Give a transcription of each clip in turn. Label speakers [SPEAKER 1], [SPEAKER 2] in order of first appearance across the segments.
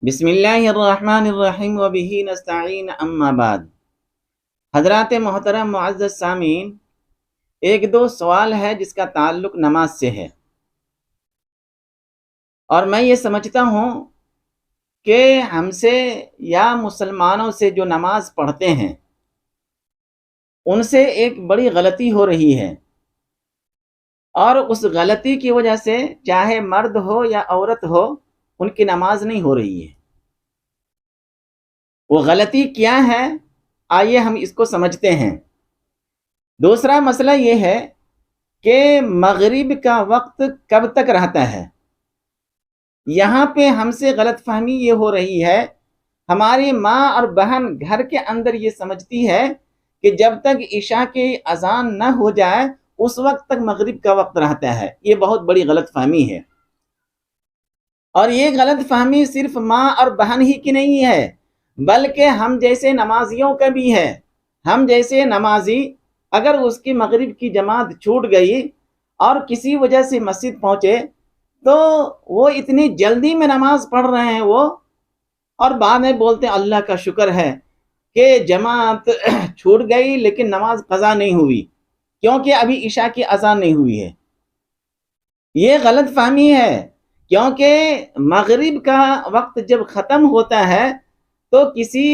[SPEAKER 1] بسم اللہ الرحمن الرحیم وبہ نستعین اما بعد۔ حضرات محترم معزز سامعین، ایک دو سوال ہے جس کا تعلق نماز سے ہے، اور میں یہ سمجھتا ہوں کہ ہم سے یا مسلمانوں سے جو نماز پڑھتے ہیں ان سے ایک بڑی غلطی ہو رہی ہے، اور اس غلطی کی وجہ سے چاہے مرد ہو یا عورت ہو ان کی نماز نہیں ہو رہی ہے۔ وہ غلطی کیا ہے؟ آئیے ہم اس کو سمجھتے ہیں۔ دوسرا مسئلہ یہ ہے کہ مغرب کا وقت کب تک رہتا ہے۔ یہاں پہ ہم سے غلط فہمی یہ ہو رہی ہے، ہماری ماں اور بہن گھر کے اندر یہ سمجھتی ہے کہ جب تک عشاء کی اذان نہ ہو جائے اس وقت تک مغرب کا وقت رہتا ہے۔ یہ بہت بڑی غلط فہمی ہے، اور یہ غلط فہمی صرف ماں اور بہن ہی کی نہیں ہے بلکہ ہم جیسے نمازیوں کا بھی ہے۔ ہم جیسے نمازی اگر اس کی مغرب کی جماعت چھوٹ گئی اور کسی وجہ سے مسجد پہنچے تو وہ اتنی جلدی میں نماز پڑھ رہے ہیں وہ، اور بعد میں بولتے ہیں اللہ کا شکر ہے کہ جماعت چھوٹ گئی لیکن نماز قضا نہیں ہوئی کیونکہ ابھی عشاء کی اذان نہیں ہوئی ہے۔ یہ غلط فہمی ہے، کیونکہ مغرب کا وقت جب ختم ہوتا ہے تو کسی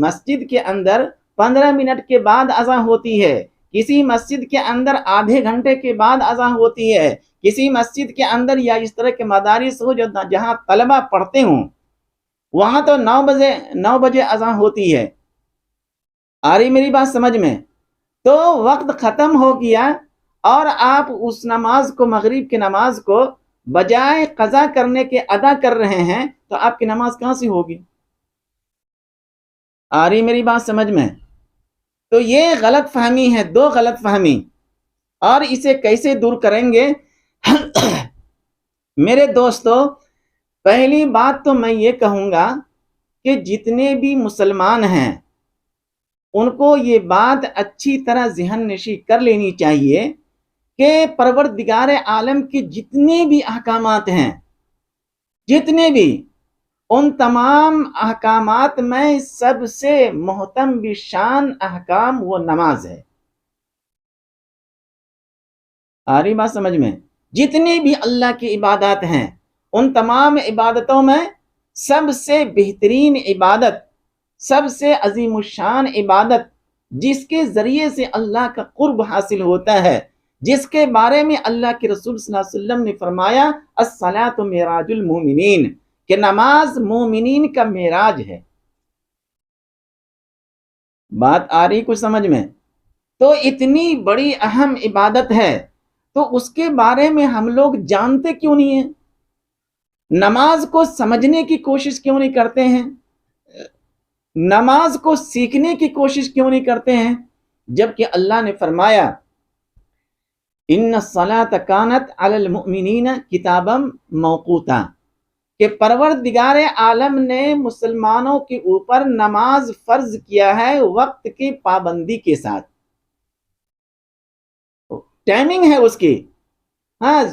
[SPEAKER 1] مسجد کے اندر 15 منٹ کے بعد اذان ہوتی ہے، کسی مسجد کے اندر آدھے گھنٹے کے بعد اذان ہوتی ہے، کسی مسجد کے اندر یا اس طرح کے مدارس ہو جہاں طلبہ پڑھتے ہوں وہاں تو 9 بجے اذان ہوتی ہے۔ آ رہی میری بات سمجھ میں؟ تو وقت ختم ہو گیا اور آپ اس نماز کو، مغرب کی نماز کو بجائے قضا کرنے کے ادا کر رہے ہیں، تو آپ کی نماز کہاں سے ہوگی؟ آ رہی میری بات سمجھ میں؟ تو یہ غلط فہمی ہے، دو غلط فہمی، اور اسے کیسے دور کریں گے؟ میرے دوستو، پہلی بات تو میں یہ کہوں گا کہ جتنے بھی مسلمان ہیں ان کو یہ بات اچھی طرح ذہن نشی کر لینی چاہیے کہ پروردگار عالم کے جتنے بھی احکامات ہیں، جتنے بھی، ان تمام احکامات میں سب سے محتم بشان احکام وہ نماز ہے۔ آ رہی بات سمجھ میں؟ جتنی بھی اللہ کی عبادات ہیں ان تمام عبادتوں میں سب سے بہترین عبادت، سب سے عظیم الشان عبادت، جس کے ذریعے سے اللہ کا قرب حاصل ہوتا ہے، جس کے بارے میں اللہ کے رسول صلی اللہ علیہ وسلم نے فرمایا الصلاۃ معراج المومنین، کہ نماز مومنین کا معراج ہے۔ بات آ رہی کچھ سمجھ میں؟ تو اتنی بڑی اہم عبادت ہے تو اس کے بارے میں ہم لوگ جانتے کیوں نہیں ہیں؟ نماز کو سمجھنے کی کوشش کیوں نہیں کرتے ہیں؟ نماز کو سیکھنے کی کوشش کیوں نہیں کرتے ہیں؟ جبکہ اللہ نے فرمایا ان الصلاۃ کانت علی المؤمنین کتابا موقوتا، کہ پروردگار عالم نے مسلمانوں کے اوپر نماز فرض کیا ہے وقت کی پابندی کے ساتھ، ٹائمنگ ہے اس کی۔ ہاں،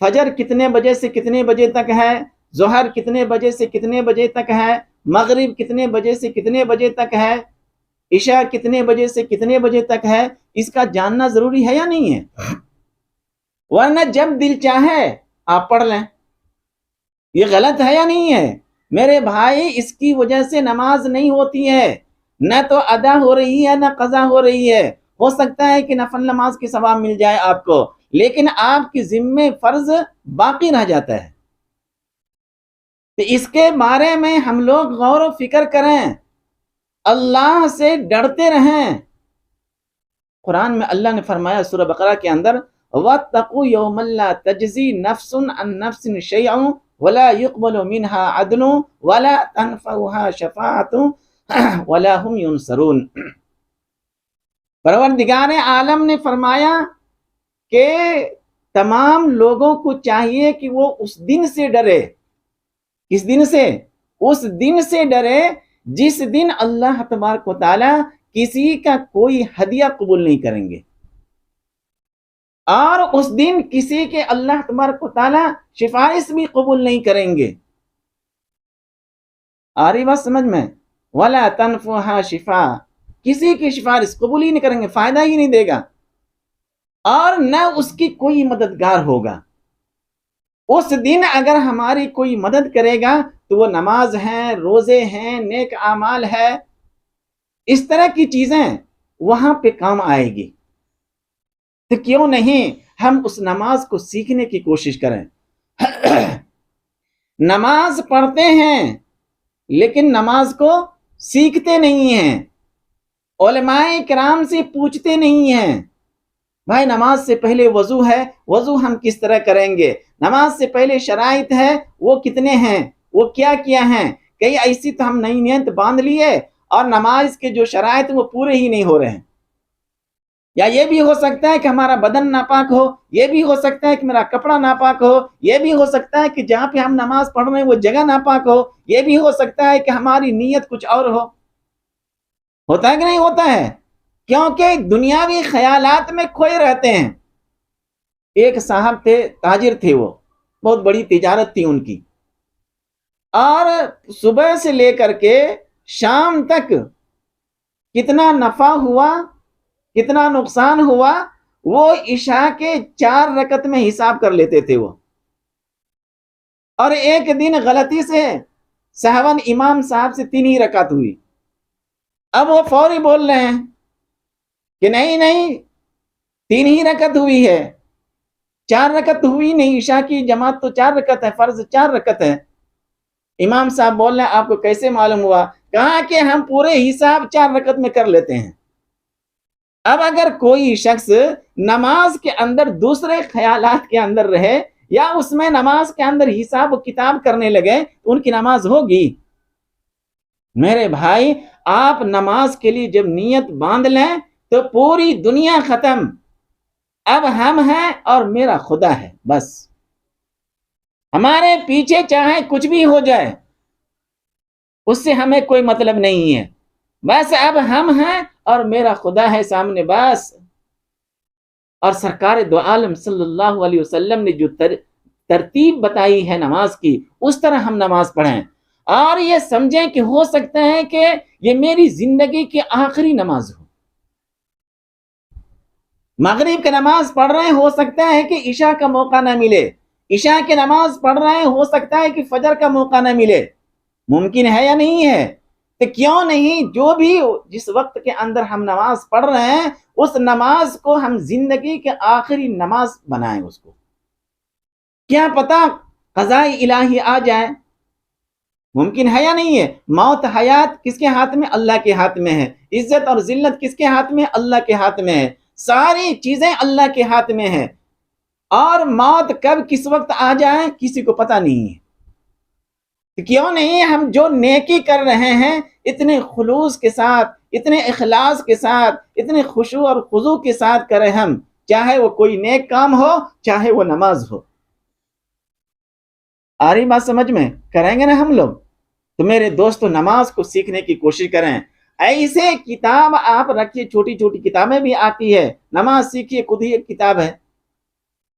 [SPEAKER 1] فجر کتنے بجے سے کتنے بجے تک ہے، ظہر کتنے بجے سے کتنے بجے تک ہے، مغرب کتنے بجے سے کتنے بجے تک ہے، عشاء کتنے بجے سے کتنے بجے تک ہے، اس کا جاننا ضروری ہے یا نہیں ہے؟ ورنہ جب دل چاہے آپ پڑھ لیں۔ یہ غلط ہے یا نہیں ہے؟ میرے بھائی، اس کی وجہ سے نماز نہیں ہوتی ہے، نہ تو ادا ہو رہی ہے نہ قضا ہو رہی ہے۔ ہو سکتا ہے کہ نفل نماز کی ثواب مل جائے آپ کو، لیکن آپ کی ذمہ فرض باقی رہ جاتا ہے۔ تو اس کے بارے میں ہم لوگ غور و فکر کریں، اللہ سے ڈرتے رہیں۔ قرآن میں اللہ نے فرمایا سورہ بقرہ کے اندر وَاتَّقُوا يَوْمًا لَا تَجْزِي نَفْسٌ عَن نَفْسٍ شَيْئًا وَلَا يُقْبَلُ مِنْهَا عَدْلٌ وَلَا تَنفَعُهَا شَفَاعَةٌ وَلَا هُمْ يُنصَرُونَ۔ پروردگار عالم نے فرمایا کہ تمام لوگوں کو چاہیے کہ وہ اس دن سے ڈرے۔ کس دن سے؟ اس دن سے ڈرے جس دن اللہ تبارک و تعالی کسی کا کوئی ہدیہ قبول نہیں کریں گے، اور اس دن کسی کے اللہ تبارک و تعالی سفارش بھی قبول نہیں کریں گے۔ آ رہی بات سمجھ میں؟ وَلَا تَنْفُعُهَا شِفَاء، کسی کی سفارش قبول ہی نہیں کریں گے، فائدہ ہی نہیں دے گا، اور نہ اس کی کوئی مددگار ہوگا۔ اس دن اگر ہماری کوئی مدد کرے گا تو وہ نماز ہیں، روزے ہیں، نیک اعمال ہے، اس طرح کی چیزیں وہاں پہ کام آئے گی۔ تو کیوں نہیں ہم اس نماز کو سیکھنے کی کوشش کریں؟ نماز پڑھتے ہیں لیکن نماز کو سیکھتے نہیں ہیں، علماء کرام سے پوچھتے نہیں ہیں، بھائی نماز سے پہلے وضو ہے، وضو ہم کس طرح کریں گے؟ نماز سے پہلے شرائط ہے، وہ کتنے ہیں، وہ کیا کیا ہیں؟ کئی ایسی تو ہم نئی نیت باندھ لیے اور نماز کے جو شرائط وہ پورے ہی نہیں ہو رہے ہیں۔ یا یہ بھی ہو سکتا ہے کہ ہمارا بدن ناپاک ہو، یہ بھی ہو سکتا ہے کہ میرا کپڑا ناپاک ہو، یہ بھی ہو سکتا ہے کہ جہاں پہ ہم نماز پڑھ رہے ہیں وہ جگہ ناپاک ہو، یہ بھی ہو سکتا ہے کہ ہماری نیت کچھ اور ہو۔ ہوتا ہے کہ نہیں ہوتا ہے؟ کیونکہ دنیاوی خیالات میں کھوئے رہتے ہیں۔ ایک صاحب تھے، تاجر تھے، وہ بہت بڑی تجارت تھی ان کی، اور صبح سے لے کر کے شام تک کتنا نفع ہوا کتنا نقصان ہوا وہ عشاء کے 4 رکعت میں حساب کر لیتے تھے وہ۔ اور ایک دن غلطی سے سہون امام صاحب سے 3 ہی رکعت ہوئی، اب وہ فوری بول رہے ہیں کہ نہیں نہیں 3 ہی رکعت ہوئی ہے، 4 رکعت ہوئی نہیں، عشاء کی جماعت تو 4 رکعت ہے، فرض 4 رکعت ہے۔ امام صاحب بول رہے ہیں آپ کو کیسے معلوم ہوا؟ کہا کہ ہم پورے حساب 4 رکعت میں کر لیتے ہیں۔ اب اگر کوئی شخص نماز کے اندر دوسرے خیالات کے اندر رہے یا اس میں نماز کے اندر حساب و کتاب کرنے لگے تو ان کی نماز ہوگی؟ میرے بھائی، آپ نماز کے لیے جب نیت باندھ لیں تو پوری دنیا ختم، اب ہم ہیں اور میرا خدا ہے، بس ہمارے پیچھے چاہے کچھ بھی ہو جائے اس سے ہمیں کوئی مطلب نہیں ہے، بس اب ہم ہیں اور میرا خدا ہے سامنے، بس۔ اور سرکار دو عالم صلی اللہ علیہ وسلم نے جو ترتیب بتائی ہے نماز کی، اس طرح ہم نماز پڑھیں اور یہ سمجھیں کہ ہو سکتا ہے کہ یہ میری زندگی کی آخری نماز ہو۔ مغرب کی نماز پڑھ رہے ہیں، ہو سکتا ہے کہ عشاء کا موقع نہ ملے، عشاء کی نماز پڑھ رہے ہیں، ہو سکتا ہے کہ فجر کا موقع نہ ملے۔ ممکن ہے یا نہیں ہے؟ تو کیوں نہیں جو بھی جس وقت کے اندر ہم نماز پڑھ رہے ہیں اس نماز کو ہم زندگی کے آخری نماز بنائیں؟ اس کو کیا پتا قضاء الہی آ جائے، ممکن ہے یا نہیں ہے؟ موت حیات کس کے ہاتھ میں؟ اللہ کے ہاتھ میں ہے۔ عزت اور ذلت کس کے ہاتھ میں؟ اللہ کے ہاتھ میں ہے۔ ساری چیزیں اللہ کے ہاتھ میں ہیں، اور موت کب کس وقت آ جائے کسی کو پتہ نہیں ہے۔ کیوں نہیں ہم جو نیکی کر رہے ہیں اتنے خلوص کے ساتھ، اتنے اخلاص کے ساتھ، اتنے خشوع اور خضوع کے ساتھ کریں، ہم چاہے وہ کوئی نیک کام ہو چاہے وہ نماز ہو۔ آ رہی بات سمجھ میں؟ کریں گے نا ہم لوگ؟ تو میرے دوستو نماز کو سیکھنے کی کوشش کریں۔ ایسے کتاب آپ رکھیے، چھوٹی چھوٹی کتابیں بھی آتی ہے، نماز سیکھیے خود ہی ایک کتاب ہے،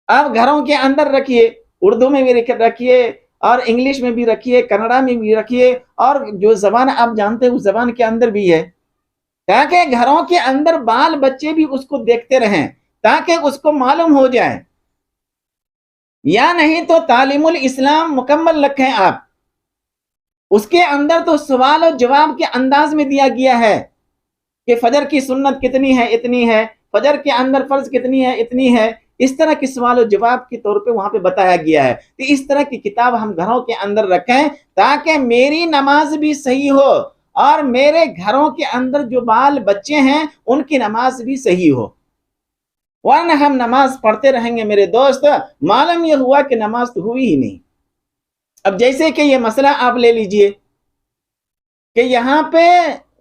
[SPEAKER 1] آپ گھروں کے اندر رکھیے، اردو میں بھی رکھیے اور انگلش میں بھی رکھیے، کنڑا میں بھی رکھیے، اور جو زبان آپ جانتے ہیں اس زبان کے اندر بھی ہے، تاکہ گھروں کے اندر بال بچے بھی اس کو دیکھتے رہیں، تاکہ اس کو معلوم ہو جائے۔ یا نہیں تو تعلیم الاسلام مکمل رکھیں آپ، اس کے اندر تو سوال و جواب کے انداز میں دیا گیا ہے کہ فجر کی سنت کتنی ہے، اتنی ہے، فجر کے اندر فرض کتنی ہے، اتنی ہے، اس طرح کی سوال و جواب کے طور پہ وہاں پہ بتایا گیا ہے۔ تو اس طرح کی کتاب ہم گھروں کے اندر رکھیں تاکہ میری نماز بھی صحیح ہو اور میرے گھروں کے اندر جو بال بچے ہیں ان کی نماز بھی صحیح ہو، ورنہ ہم نماز پڑھتے رہیں گے میرے دوست، معلوم یہ ہوا کہ نماز تو ہوئی ہی نہیں۔ اب جیسے کہ یہ مسئلہ آپ لے لیجئے کہ یہاں پہ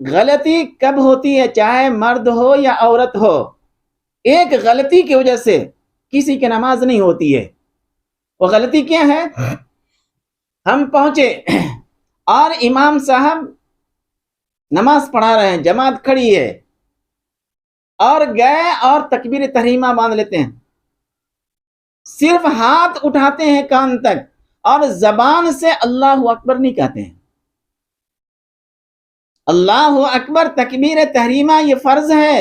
[SPEAKER 1] غلطی کب ہوتی ہے، چاہے مرد ہو یا عورت ہو، ایک غلطی کی وجہ سے کسی کی نماز نہیں ہوتی ہے۔ وہ غلطی کیا ہے؟ ہم پہنچے اور امام صاحب نماز پڑھا رہے ہیں، جماعت کھڑی ہے، اور گئے اور تکبیر تحریمہ باندھ لیتے ہیں، صرف ہاتھ اٹھاتے ہیں کان تک اور زبان سے اللہ اکبر نہیں کہتے ہیں، اللہ اکبر تکبیر تحریمہ یہ فرض ہے،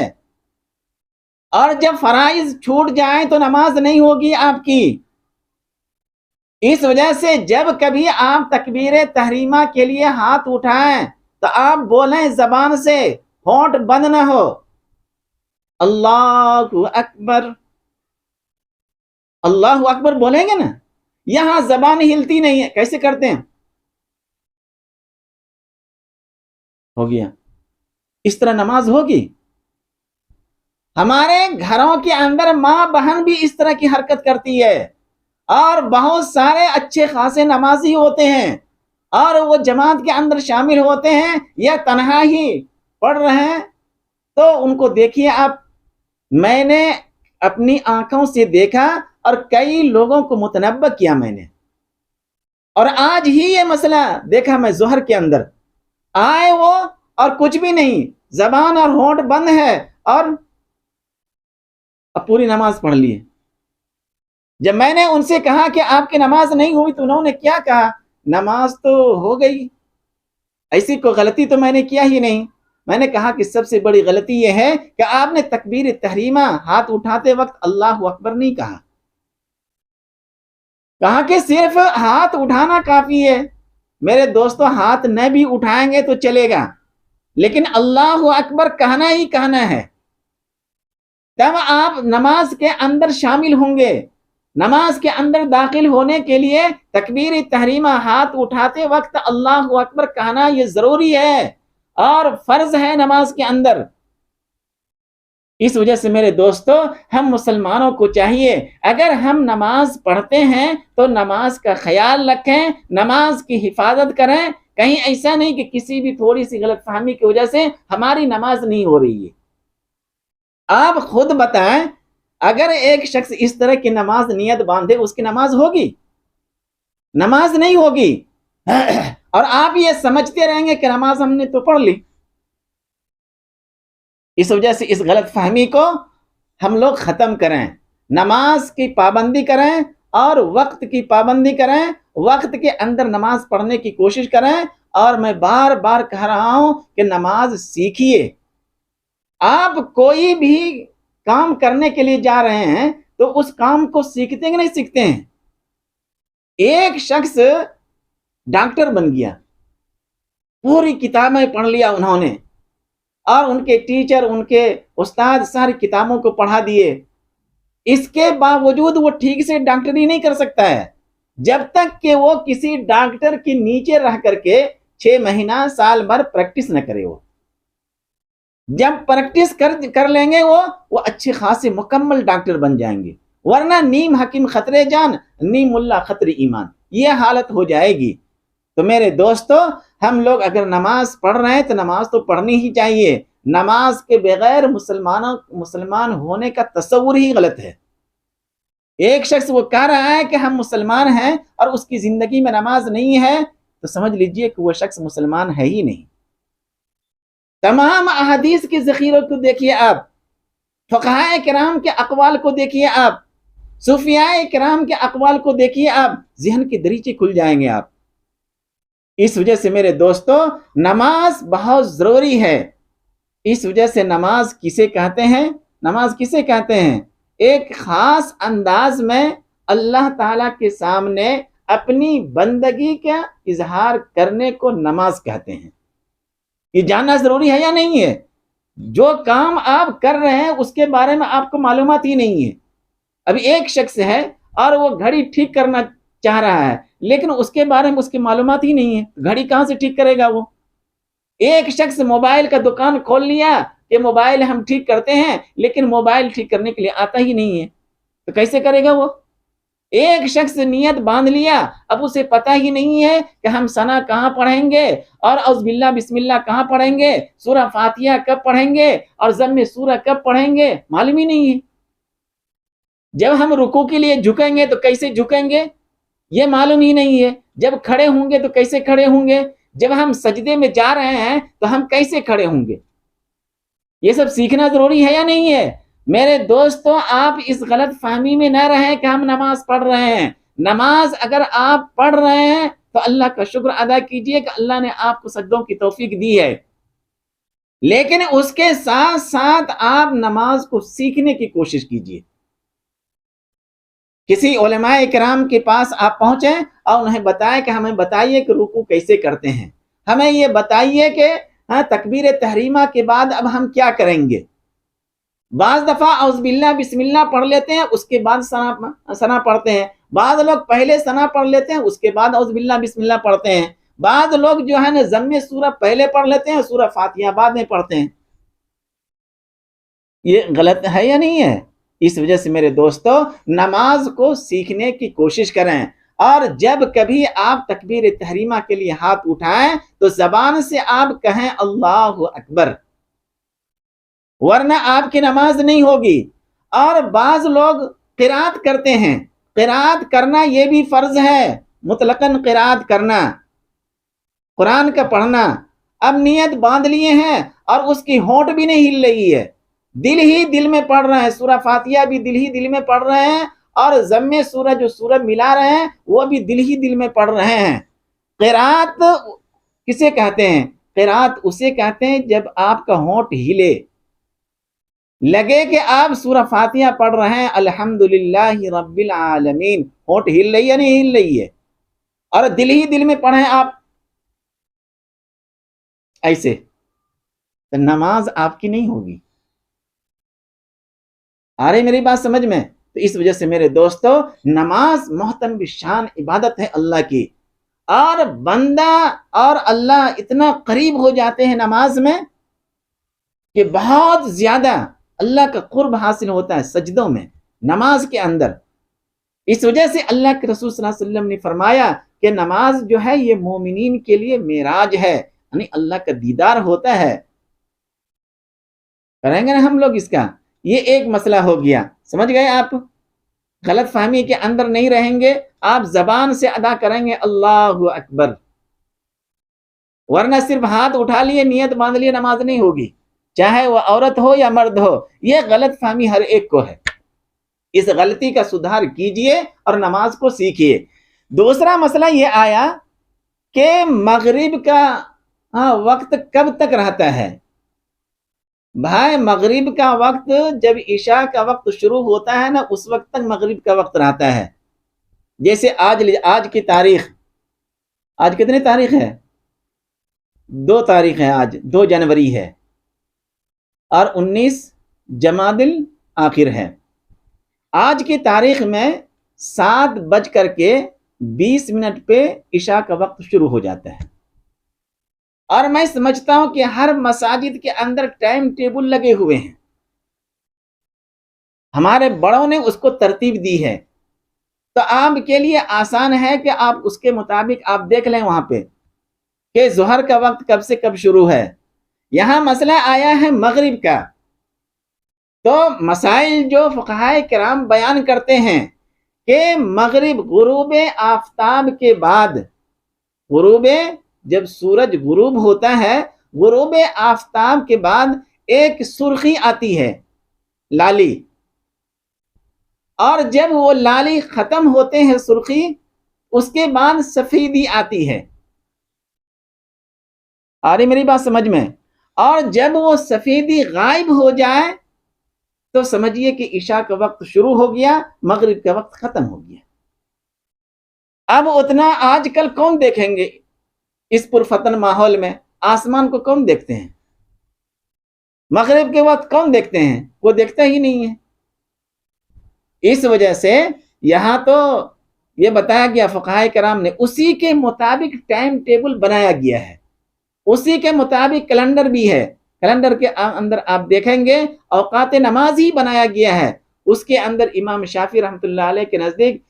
[SPEAKER 1] اور جب فرائض چھوٹ جائیں تو نماز نہیں ہوگی آپ کی۔ اس وجہ سے جب کبھی آپ تکبیر تحریمہ کے لیے ہاتھ اٹھائیں تو آپ بولیں زبان سے، ہونٹ بند نہ ہو، اللہ اکبر، اللہ اکبر بولیں گے نا، یہاں زبان ہلتی نہیں ہے، کیسے کرتے ہیں؟ ہو گیا، اس طرح نماز ہوگی۔ ہمارے گھروں کے اندر ماں بہن بھی اس طرح کی حرکت کرتی ہے، اور بہت سارے اچھے خاصے نمازی ہوتے ہیں اور وہ جماعت کے اندر شامل ہوتے ہیں یا تنہا ہی پڑھ رہے ہیں، تو ان کو دیکھیے آپ، میں نے اپنی آنکھوں سے دیکھا اور کئی لوگوں کو متنبہ کیا میں نے، اور آج ہی یہ مسئلہ دیکھا میں ظہر کے اندر آئے وہ، اور کچھ بھی نہیں، زبان اور ہونٹ بند ہے، اور اب پوری نماز پڑھ لیے۔ جب میں نے ان سے کہا کہ آپ کی نماز نہیں ہوئی تو انہوں نے کیا کہا؟ نماز تو ہو گئی، ایسی کوئی غلطی تو میں نے کیا ہی نہیں۔ میں نے کہا کہ سب سے بڑی غلطی یہ ہے کہ آپ نے تکبیر تحریمہ ہاتھ اٹھاتے وقت اللہ اکبر نہیں کہا، کہا کہ صرف ہاتھ اٹھانا کافی ہے۔ میرے دوستو، ہاتھ نہ بھی اٹھائیں گے تو چلے گا، لیکن اللہ اکبر کہنا ہی کہنا ہے، تب آپ نماز کے اندر شامل ہوں گے۔ نماز کے اندر داخل ہونے کے لیے تکبیر تحریمہ ہاتھ اٹھاتے وقت اللہ اکبر کہنا یہ ضروری ہے اور فرض ہے نماز کے اندر۔ اس وجہ سے میرے دوستو، ہم مسلمانوں کو چاہیے اگر ہم نماز پڑھتے ہیں تو نماز کا خیال رکھیں، نماز کی حفاظت کریں، کہیں ایسا نہیں کہ کسی بھی تھوڑی سی غلط فہمی کی وجہ سے ہماری نماز نہیں ہو رہی ہے۔ آپ خود بتائیں، اگر ایک شخص اس طرح کی نماز نیت باندھے، اس کی نماز ہوگی؟ نماز نہیں ہوگی، اور آپ یہ سمجھتے رہیں گے کہ نماز ہم نے تو پڑھ لی۔ اس وجہ سے اس غلط فہمی کو ہم لوگ ختم کریں، نماز کی پابندی کریں اور وقت کی پابندی کریں، وقت کے اندر نماز پڑھنے کی کوشش کریں، اور میں بار بار کہہ رہا ہوں کہ نماز سیکھیے۔ آپ کوئی بھی کام کرنے کے لیے جا رہے ہیں تو اس کام کو سیکھتے کہ نہیں سیکھتے ہیں؟ ایک شخص ڈاکٹر بن گیا، پوری کتابیں پڑھ لیا انہوں نے، اور ان کے ٹیچر، ان کے استاد ساری کتابوں کو پڑھا دیے، اس کے باوجود وہ ٹھیک سے ڈاکٹری نہیں کر سکتا ہے جب تک کہ وہ کسی ڈاکٹر کے نیچے رہ کر کے 6 مہینہ سال بھر پریکٹس نہ کرے۔ وہ جب پریکٹس کر لیں گے وہ اچھے خاصے مکمل ڈاکٹر بن جائیں گے، ورنہ نیم حکیم خطرے جان، نیم ملا خطر ایمان، یہ حالت ہو جائے گی۔ تو میرے دوستو، ہم لوگ اگر نماز پڑھ رہے ہیں تو نماز تو پڑھنی ہی چاہیے۔ نماز کے بغیر مسلمان ہونے کا تصور ہی غلط ہے۔ ایک شخص وہ کہہ رہا ہے کہ ہم مسلمان ہیں اور اس کی زندگی میں نماز نہیں ہے، تو سمجھ لیجئے کہ وہ شخص مسلمان ہے ہی نہیں۔ تمام احادیث کے ذخیروں کو دیکھیے آپ، فقہاء کرام کے اقوال کو دیکھیے آپ، صوفیاء کرام کے اقوال کو دیکھیے آپ، ذہن کے دریچے کھل جائیں گے آپ۔ اس وجہ سے میرے دوستو، نماز بہت ضروری ہے۔ اس وجہ سے نماز کسے کہتے ہیں؟ نماز کسے کہتے ہیں؟ ایک خاص انداز میں اللہ تعالیٰ کے سامنے اپنی بندگی کا اظہار کرنے کو نماز کہتے ہیں۔ یہ جاننا ضروری ہے یا نہیں ہے؟ جو کام آپ کر رہے ہیں اس کے بارے میں آپ کو معلومات ہی نہیں ہے۔ ابھی ایک شخص ہے اور وہ گھڑی ٹھیک کرنا چاہ رہا ہے، لیکن اس کے بارے میں اس کی معلومات ہی نہیں ہے، گھڑی کہاں سے ٹھیک کرے گا وہ؟ ایک شخص موبائل کا دکان کھول لیا کہ موبائل ہم ٹھیک کرتے ہیں، لیکن موبائل ٹھیک کرنے کے لیے آتا ہی نہیں ہے، تو کیسے کرے گا وہ؟ ایک شخص نیت باندھ لیا، اب اسے پتہ ہی نہیں ہے کہ ہم ثنا کہاں پڑھیں گے، اور اعوذ باللہ بسم اللہ کہاں پڑھیں گے، سورہ فاتحہ کب پڑھیں گے، اور ضم سورہ کب پڑھیں گے، معلوم ہی نہیں ہے۔ جب ہم رکوع کے لیے جھکیں گے تو کیسے جھکیں گے، یہ معلوم ہی نہیں ہے۔ جب کھڑے ہوں گے تو کیسے کھڑے ہوں گے، جب ہم سجدے میں جا رہے ہیں تو ہم کیسے کھڑے ہوں گے، یہ سب سیکھنا ضروری ہے یا نہیں ہے؟ میرے دوستو، آپ اس غلط فہمی میں نہ رہیں کہ ہم نماز پڑھ رہے ہیں۔ نماز اگر آپ پڑھ رہے ہیں تو اللہ کا شکر ادا کیجئے کہ اللہ نے آپ کو سجدوں کی توفیق دی ہے۔ لیکن اس کے ساتھ ساتھ آپ نماز کو سیکھنے کی کوشش کیجیے۔ کسی علماء کرام کے پاس آپ پہنچیں اور انہیں بتائیں کہ ہمیں بتائیے کہ رکوع کیسے کرتے ہیں، ہمیں یہ بتائیے کہ تکبیر تحریمہ کے بعد اب ہم کیا کریں گے۔ بعض دفعہ اعوذ باللہ بسم اللہ پڑھ لیتے ہیں، اس کے بعد ثنا پڑھتے ہیں، بعض لوگ پہلے ثنا پڑھ لیتے ہیں اس کے بعد اعوذ باللہ بسم اللہ پڑھتے ہیں، بعض لوگ جو ہے نا ضم سورہ پہلے پڑھ لیتے ہیں، سورہ فاتحہ بعد میں پڑھتے ہیں۔ یہ غلط ہے یا نہیں ہے؟ اس وجہ سے میرے دوستو نماز کو سیکھنے کی کوشش کریں، اور جب کبھی آپ تکبیر تحریمہ کے لیے ہاتھ اٹھائیں تو زبان سے آپ کہیں اللہ اکبر، ورنہ آپ کی نماز نہیں ہوگی۔ اور بعض لوگ قرات کرتے ہیں، قرات کرنا یہ بھی فرض ہے، مطلقاً قرات کرنا، قرآن کا پڑھنا۔ اب نیت باندھ لیے ہیں اور اس کی ہونٹ بھی نہیں ہل رہی ہے، دل ہی دل میں پڑھ رہے ہیں، سورہ فاتحہ بھی دل ہی دل میں پڑھ رہے ہیں، اور ضم سورہ جو سورہ ملا رہے ہیں وہ بھی دل ہی دل میں پڑھ رہے ہیں۔ قرات کسے کہتے ہیں؟ قرات اسے کہتے ہیں جب آپ کا ہونٹ ہلے، لگے کہ آپ سورہ فاتحہ پڑھ رہے ہیں الحمدللہ رب العالمین، ہونٹ ہل رہی ہے نہیں ہل رہی ہے، اور دل ہی دل میں پڑھیں آپ ایسے، تو نماز آپ کی نہیں ہوگی۔ آ رہی میری بات سمجھ میں؟ تو اس وجہ سے میرے دوستو نماز محترم شان عبادت ہے اللہ کی، اور بندہ اور اللہ اتنا قریب ہو جاتے ہیں نماز میں کہ بہت زیادہ اللہ کا قرب حاصل ہوتا ہے سجدوں میں، نماز کے اندر۔ اس وجہ سے اللہ کے رسول صلی اللہ علیہ وسلم نے فرمایا کہ نماز جو ہے یہ مومنین کے لیے معراج ہے، یعنی اللہ کا دیدار ہوتا ہے۔ کریں گے نا ہم لوگ اس کا؟ یہ ایک مسئلہ ہو گیا، سمجھ گئے آپ؟ غلط فہمی کے اندر نہیں رہیں گے، آپ زبان سے ادا کریں گے اللہ اکبر، ورنہ صرف ہاتھ اٹھا لیے نیت باندھ لیے نماز نہیں ہوگی، چاہے وہ عورت ہو یا مرد ہو۔ یہ غلط فہمی ہر ایک کو ہے، اس غلطی کا سدھار کیجئے اور نماز کو سیکھیے۔ دوسرا مسئلہ یہ آیا کہ مغرب کا وقت کب تک رہتا ہے؟ بھائی مغرب کا وقت جب عشاء کا وقت شروع ہوتا ہے نا اس وقت تک مغرب کا وقت رہتا ہے۔ جیسے آج کی تاریخ، آج کتنی تاریخ ہے؟ 2 تاریخ ہے، آج 2 جنوری ہے اور 19 جمادی الاخر ہے۔ آج کی تاریخ میں 7:20 پہ عشاء کا وقت شروع ہو جاتا ہے، اور میں سمجھتا ہوں کہ ہر مساجد کے اندر ٹائم ٹیبل لگے ہوئے ہیں، ہمارے بڑوں نے اس کو ترتیب دی ہے، تو آپ کے لیے آسان ہے کہ آپ اس کے مطابق آپ دیکھ لیں وہاں پہ کہ ظہر کا وقت کب سے کب شروع ہے۔ یہاں مسئلہ آیا ہے مغرب کا، تو مسائل جو فقہائے کرام بیان کرتے ہیں کہ مغرب غروب آفتاب کے بعد، جب سورج غروب ہوتا ہے، غروب آفتاب کے بعد ایک سرخی آتی ہے، لالی، اور جب وہ لالی ختم ہوتے ہیں سرخی، اس کے بعد سفیدی آتی ہے۔ آ رہی میری بات سمجھ میں؟ اور جب وہ سفیدی غائب ہو جائے تو سمجھیے کہ عشاء کا وقت شروع ہو گیا، مغرب کا وقت ختم ہو گیا۔ اب اتنا آج کل کون دیکھیں گے اس پرفتن ماحول میں؟ آسمان کو کون دیکھتے ہیں؟ مغرب کے وقت کون دیکھتے ہیں؟ وہ دیکھتا ہی نہیں ہے۔ اس وجہ سے یہاں تو یہ بتایا گیا فقہائے کرام نے، اسی کے مطابق ٹائم ٹیبل بنایا گیا ہے، اسی کے مطابق کیلنڈر بھی ہے، کیلنڈر کے اندر آپ دیکھیں گے اوقات نماز ہی بنایا گیا ہے، اس کے اندر امام شافعی رحمۃ اللہ علیہ کے نزدیک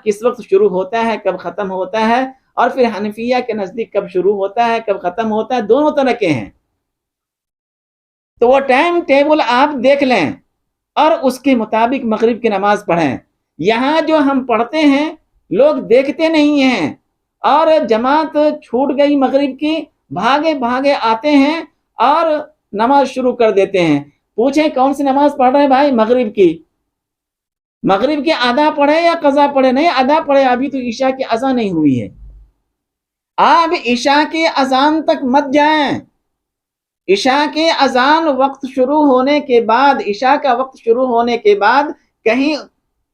[SPEAKER 1] کس وقت شروع ہوتا ہے کب ختم ہوتا ہے، اور پھر حنفیہ کے نزدیک کب شروع ہوتا ہے کب ختم ہوتا ہے، دونوں طرح کے ہیں۔ تو وہ ٹائم ٹیبل آپ دیکھ لیں اور اس کے مطابق مغرب کی نماز پڑھیں۔ یہاں جو ہم پڑھتے ہیں لوگ دیکھتے نہیں ہیں، اور جماعت چھوٹ گئی مغرب کی، بھاگے بھاگے آتے ہیں اور نماز شروع کر دیتے ہیں۔ پوچھیں کون سی نماز پڑھ رہے ہیں بھائی؟ مغرب کی۔ مغرب کی ادا پڑھے یا قضا پڑھے؟ نہیں ادا پڑھے، ابھی تو عشاء کی اذان نہیں ہوئی ہے۔ آپ عشاء کی اذان تک مت جائیں، عشاء کے اذان وقت شروع ہونے کے بعد، عشاء کا وقت شروع ہونے کے بعد کہیں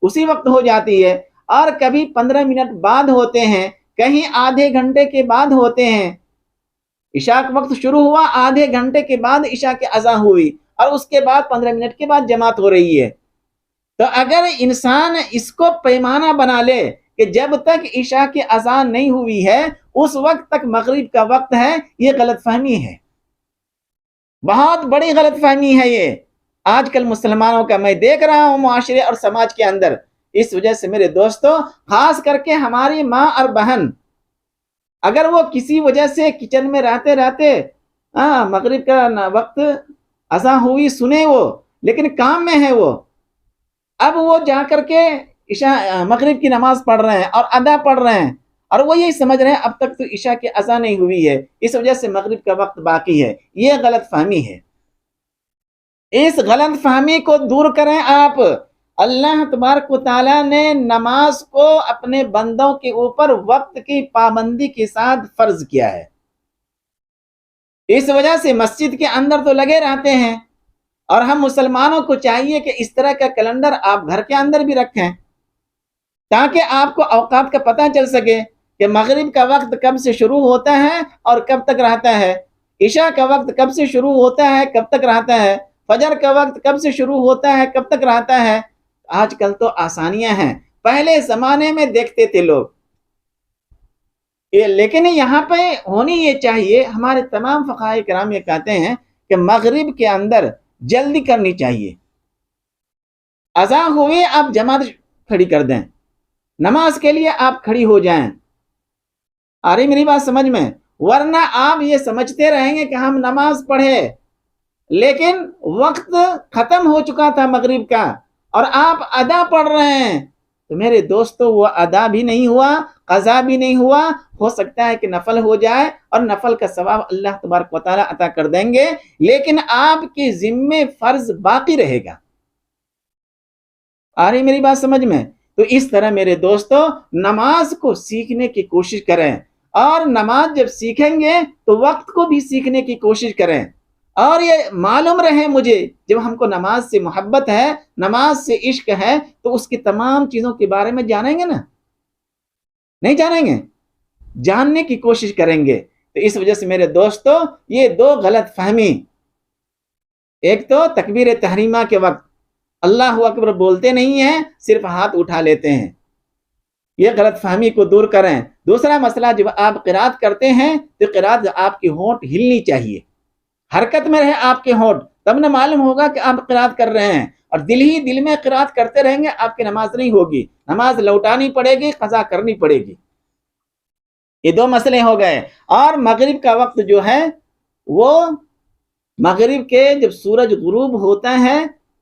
[SPEAKER 1] اسی وقت ہو جاتی ہے، اور کبھی 15 منٹ بعد ہوتے ہیں، کہیں آدھے گھنٹے کے بعد ہوتے ہیں۔ عشاء کا وقت شروع ہوا، آدھے گھنٹے کے بعد عشاء کی اذان ہوئی، اور اس کے بعد 15 منٹ کے بعد جماعت ہو رہی ہے۔ تو اگر انسان اس کو پیمانہ بنا لے کہ جب تک عشاء کی اذان نہیں ہوئی ہے اس وقت تک مغرب کا وقت ہے، یہ غلط فہمی ہے، بہت بڑی غلط فہمی ہے یہ آج کل مسلمانوں کا میں دیکھ رہا ہوں معاشرے اور سماج کے اندر۔ اس وجہ سے میرے دوستو، خاص کر کے ہماری ماں اور بہن، اگر وہ کسی وجہ سے کچن میں رہتے رہتے مغرب کا وقت اذان ہوئی سنے وہ، لیکن کام میں ہے وہ، اب وہ جا کر کے عشاء مغرب کی نماز پڑھ رہے ہیں اور ادا پڑھ رہے ہیں، اور وہ یہی سمجھ رہے ہیں اب تک تو عشاء کی اذان نہیں ہوئی ہے، اس وجہ سے مغرب کا وقت باقی ہے۔ یہ غلط فہمی ہے، اس غلط فہمی کو دور کریں آپ۔ اللہ تبارک و تعالیٰ نے نماز کو اپنے بندوں کے اوپر وقت کی پابندی کے ساتھ فرض کیا ہے، اس وجہ سے مسجد کے اندر تو لگے رہتے ہیں، اور ہم مسلمانوں کو چاہیے کہ اس طرح کا کیلنڈر آپ گھر کے اندر بھی رکھیں تاکہ آپ کو اوقات کا پتہ چل سکے کہ مغرب کا وقت کب سے شروع ہوتا ہے اور کب تک رہتا ہے، عشاء کا وقت کب سے شروع ہوتا ہے کب تک رہتا ہے، فجر کا وقت کب سے شروع ہوتا ہے کب تک رہتا ہے۔ آج کل تو آسانیاں ہیں، پہلے زمانے میں دیکھتے تھے لوگ، لیکن یہاں پہ ہونی یہ چاہیے، ہمارے تمام فقہائے کرام یہ کہتے ہیں کہ مغرب کے اندر جلدی کرنی چاہیے، اذان ہوئی آپ جماعت کھڑی کر دیں، نماز کے لیے آپ کھڑی ہو جائیں۔ آ رہی میری بات سمجھ میں؟ ورنہ آپ یہ سمجھتے رہیں گے کہ ہم نماز پڑھے لیکن وقت ختم ہو چکا تھا مغرب کا اور آپ ادا پڑھ رہے ہیں، تو میرے دوستو وہ ادا بھی نہیں ہوا، قضا بھی نہیں ہوا، ہو سکتا ہے کہ نفل ہو جائے اور نفل کا ثواب اللہ تبارک و تعالیٰ عطا کر دیں گے، لیکن آپ کے ذمے فرض باقی رہے گا۔ آ رہی میری بات سمجھ میں؟ تو اس طرح میرے دوستو نماز کو سیکھنے کی کوشش کریں، اور نماز جب سیکھیں گے تو وقت کو بھی سیکھنے کی کوشش کریں، اور یہ معلوم رہے مجھے جب ہم کو نماز سے محبت ہے، نماز سے عشق ہے، تو اس کی تمام چیزوں کے بارے میں جانیں گے نا، نہیں جانیں گے، جاننے کی کوشش کریں گے۔ تو اس وجہ سے میرے دوستو یہ دو غلط فہمی، ایک تو تکبیر تحریمہ کے وقت اللہ اکبر بولتے نہیں ہیں، صرف ہاتھ اٹھا لیتے ہیں، یہ غلط فہمی کو دور کریں۔ دوسرا مسئلہ، جب آپ قرات کرتے ہیں تو قرات آپ کی ہونٹ ہلنی چاہیے، حرکت میں رہے آپ کے ہونٹ، تب نہ معلوم ہوگا کہ آپ قرات کر رہے ہیں، اور دل ہی دل میں قرات کرتے رہیں گے آپ کی نماز نہیں ہوگی، نماز لوٹانی پڑے گی، قضا کرنی پڑے گی۔ یہ دو مسئلے ہو گئے۔ اور مغرب کا وقت جو ہے وہ مغرب کے جب سورج غروب ہوتا ہے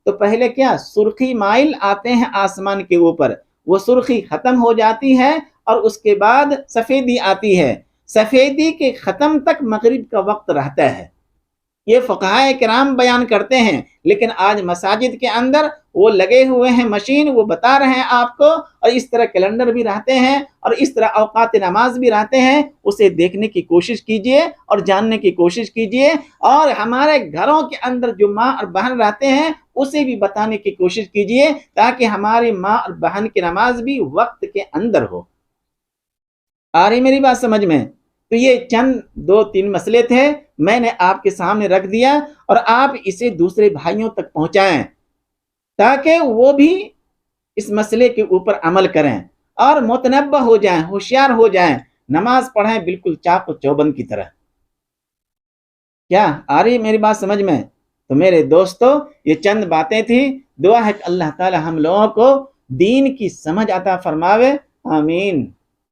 [SPEAKER 1] تو پہلے کیا سرخی مائل آتے ہیں آسمان کے اوپر، وہ سرخی ختم ہو جاتی ہے اور اس کے بعد سفیدی آتی ہے، سفیدی کے ختم تک مغرب کا وقت رہتا ہے، یہ فقہائے کرام بیان کرتے ہیں۔ لیکن آج مساجد کے اندر وہ لگے ہوئے ہیں مشین، وہ بتا رہے ہیں آپ کو، اور اس طرح کیلنڈر بھی رہتے ہیں اور اس طرح اوقات نماز بھی رہتے ہیں، اسے دیکھنے کی کوشش کیجئے اور جاننے کی کوشش کیجئے، اور ہمارے گھروں کے اندر جو ماں اور بہن رہتے ہیں اسے بھی بتانے کی کوشش کیجئے تاکہ ہماری ماں اور بہن کی نماز بھی وقت کے اندر ہو۔ آ رہی میری بات سمجھ میں؟ تو یہ چند دو تین مسئلے تھے، میں نے آپ کے سامنے رکھ دیا، اور آپ اسے دوسرے بھائیوں تک پہنچائیں تاکہ وہ بھی اس مسئلے کے اوپر عمل کریں اور متنبہ ہو جائیں، ہوشیار ہو جائیں، نماز پڑھیں بالکل چاق و چوبند کی طرح۔ کیا آ رہی میری بات سمجھ میں؟ تو میرے دوستو یہ چند باتیں تھیں، دعا ہے کہ اللہ تعالی ہم لوگوں کو دین کی سمجھ عطا فرماوے، آمین۔